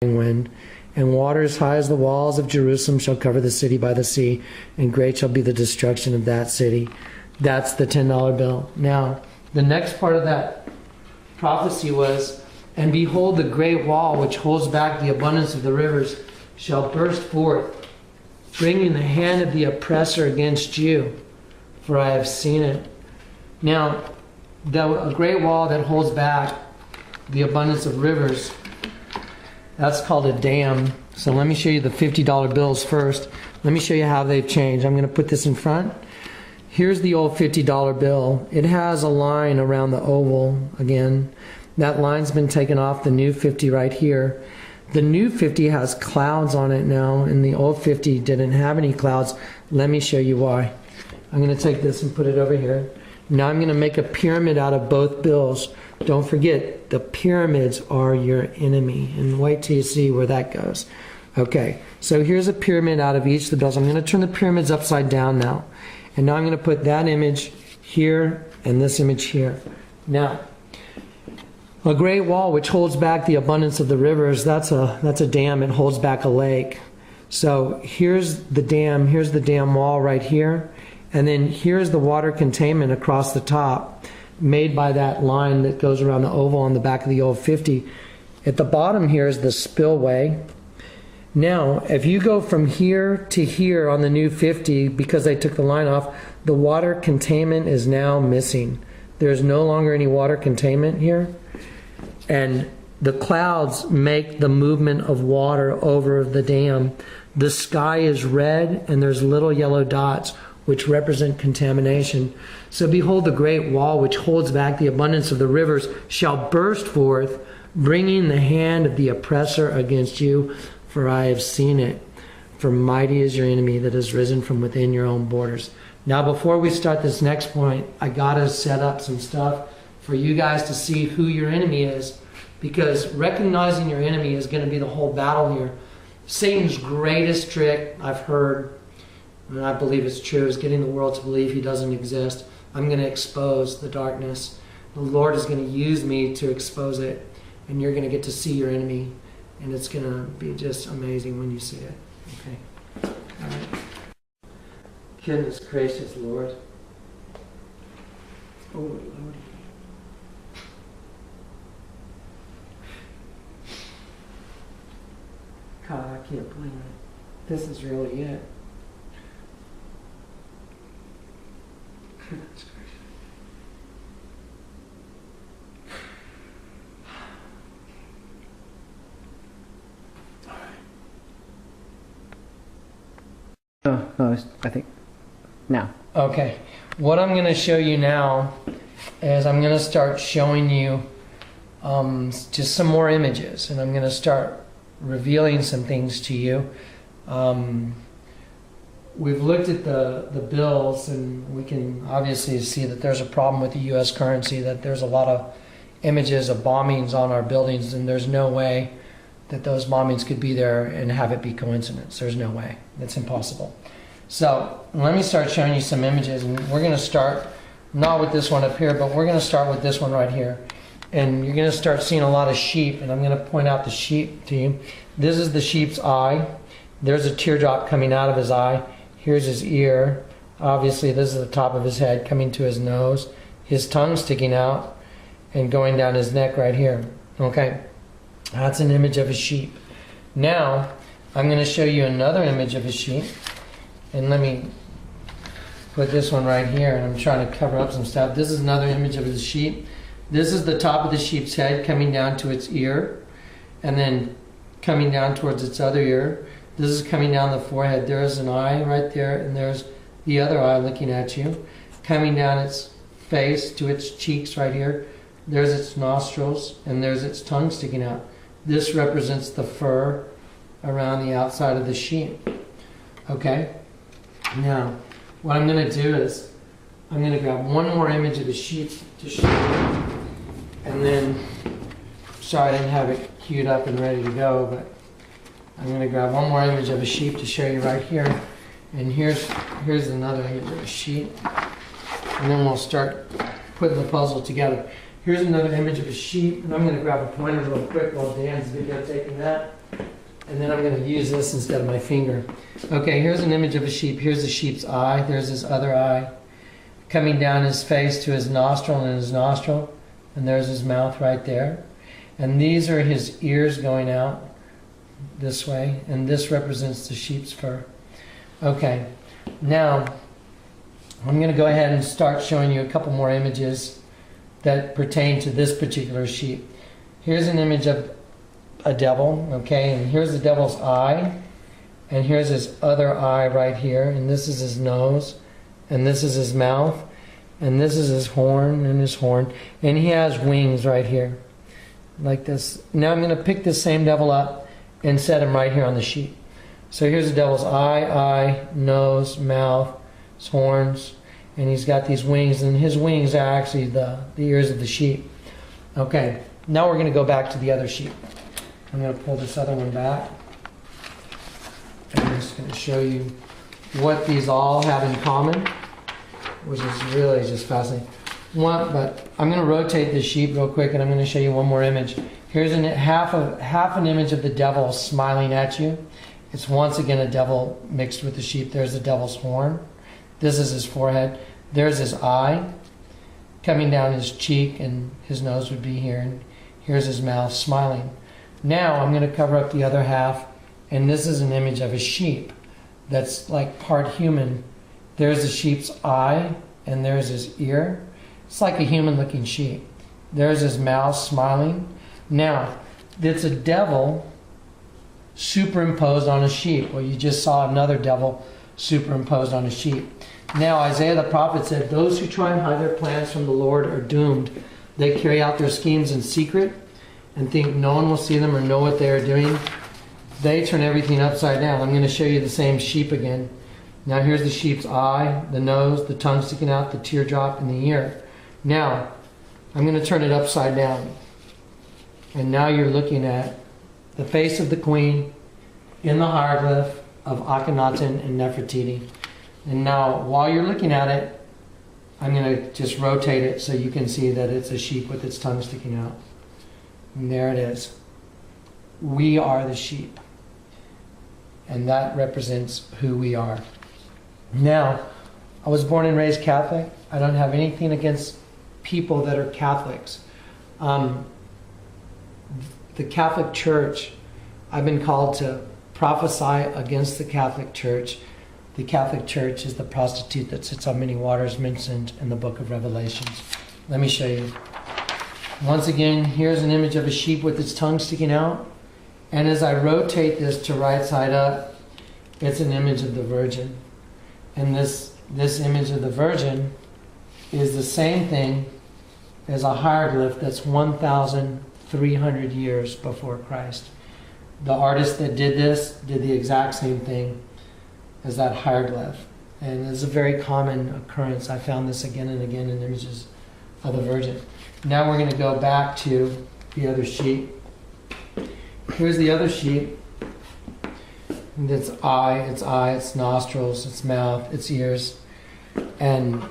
wind, and water as high as the walls of Jerusalem shall cover the city by the sea, and great shall be the destruction of that city. That's the $10 bill. Now, the next part of that prophecy was, and behold, the great wall which holds back the abundance of the rivers shall burst forth, bringing the hand of the oppressor against you, for I have seen it. Now, a great wall that holds back the abundance of rivers, that's called a dam. So let me show you the $50 bills first. Let me show you how they've changed. I'm going to put this in front. Here's the old $50 bill. It has a line around the oval again. That line's been taken off the new 50 right here. The new 50 has clouds on it now, and the old 50 didn't have any clouds. Let me show you why. I'm going to take this and put it over here. Now I'm going to make a pyramid out of both bills. Don't forget, the pyramids are your enemy, and wait till you see where that goes. Okay, so here's a pyramid out of each of the bills. I'm going to turn the pyramids upside down now. And now I'm going to put that image here and this image here. Now, a great wall which holds back the abundance of the rivers, that's a dam. It holds back a lake. So here's the dam wall right here. And then here's the water containment across the top, made by that line that goes around the oval on the back of the old 50. At the bottom here is the spillway. Now, if you go from here to here on the new 50, because they took the line off, the water containment is now missing. There's no longer any water containment here. And the clouds make the movement of water over the dam. The sky is red, and there's little yellow dots, which represent contamination. So behold, the great wall which holds back the abundance of the rivers shall burst forth, bringing the hand of the oppressor against you, for I have seen it. For mighty is your enemy that has risen from within your own borders. Now, before we start this next point, I gotta set up some stuff for you guys to see who your enemy is, because recognizing your enemy is going to be the whole battle here. Satan's greatest trick I've heard, and I believe it's true, is getting the world to believe he doesn't exist. I'm going to expose the darkness. The Lord is going to use me to expose it, and you're going to get to see your enemy, and it's going to be just amazing when you see it. Okay. All right. Goodness gracious, Lord. Oh, Lord. God, I can't believe it. This is really it. Goodness gracious. All right. No, I think now. Okay. What I'm going to show you now is I'm going to start showing you just some more images, and I'm going to start revealing some things to you. We've looked at the bills, and we can obviously see that there's a problem with the U.S. currency, that there's a lot of images of bombings on our buildings, and there's no way that those bombings could be there and have it be coincidence. There's no way. It's impossible. So let me start showing you some images, and we're going to start not with this one up here, but we're going to start with this one right here. And you're going to start seeing a lot of sheep, and I'm going to point out the sheep to you. This is the sheep's eye. There's a teardrop coming out of his eye. Here's his ear. Obviously, this is the top of his head coming to his nose. His tongue sticking out and going down his neck right here. Okay, that's an image of a sheep. Now, I'm going to show you another image of a sheep. And let me put this one right here, and I'm trying to cover up some stuff. This is another image of the sheep. This is the top of the sheep's head coming down to its ear, and then coming down towards its other ear. This is coming down the forehead. There's an eye right there, and there's the other eye looking at you. Coming down its face to its cheeks right here. There's its nostrils, and there's its tongue sticking out. This represents the fur around the outside of the sheep. Okay? Now, what I'm going to do is I'm going to grab one more image of the sheep to show you. And then, sorry I didn't have it queued up and ready to go, but I'm going to grab one more image of a sheep to show you right here. And here's another image of a sheep. And then we'll start putting the puzzle together. Here's another image of a sheep, and I'm going to grab a pointer real quick while Dan's videotaping that. And then I'm going to use this instead of my finger. Okay, here's an image of a sheep. Here's the sheep's eye. There's his other eye. Coming down his face to his nostril and his nostril. And there's his mouth right there. And these are his ears going out this way. And this represents the sheep's fur. Okay, now I'm going to go ahead and start showing you a couple more images that pertain to this particular sheep. Here's an image of a devil, okay, and here's the devil's eye, and here's his other eye right here, and this is his nose, and this is his mouth, and this is his horn, and he has wings right here, like this. Now I'm going to pick this same devil up and set him right here on the sheep. So here's the devil's eye, nose, mouth, his horns, and he's got these wings, and his wings are actually the ears of the sheep. Okay, now we're going to go back to the other sheep. I'm going to pull this other one back. And I'm just going to show you what these all have in common, which is really just fascinating. But I'm going to rotate the sheep real quick, and I'm going to show you one more image. Here's half an image of the devil smiling at you. It's once again a devil mixed with the sheep. There's the devil's horn. This is his forehead. There's his eye coming down his cheek, and his nose would be here. And here's his mouth smiling. Now I'm going to cover up the other half, and this is an image of a sheep that's like part human. There's the sheep's eye, and there's his ear. It's like a human-looking sheep. There's his mouth smiling. Now, it's a devil superimposed on a sheep. Well, you just saw another devil superimposed on a sheep. Now, Isaiah the prophet said, those who try and hide their plans from the Lord are doomed. They carry out their schemes in secret and think no one will see them or know what they are doing. They turn everything upside down. I'm going to show you the same sheep again. Now here's the sheep's eye, the nose, the tongue sticking out, the teardrop, and the ear. Now, I'm going to turn it upside down. And now you're looking at the face of the queen in the hieroglyph of Akhenaten and Nefertiti. And now, while you're looking at it, I'm going to just rotate it so you can see that it's a sheep with its tongue sticking out. And there it is. We are the sheep. And that represents who we are. Now, I was born and raised Catholic. I don't have anything against people that are Catholics. The Catholic Church, I've been called to prophesy against the Catholic Church. The Catholic Church is the prostitute that sits on many waters mentioned in the book of Revelations. Let me show you. Once again, here's an image of a sheep with its tongue sticking out. And as I rotate this to right side up, it's an image of the Virgin. And this image of the Virgin is the same thing as a hieroglyph that's 1,300 years before Christ. The artist that did this did the exact same thing as that hieroglyph. And it's a very common occurrence. I found this again and again in images of the Virgin. Now we're going to go back to the other sheep. Here's the other sheep. Its eye, its nostrils, its mouth, its ears. And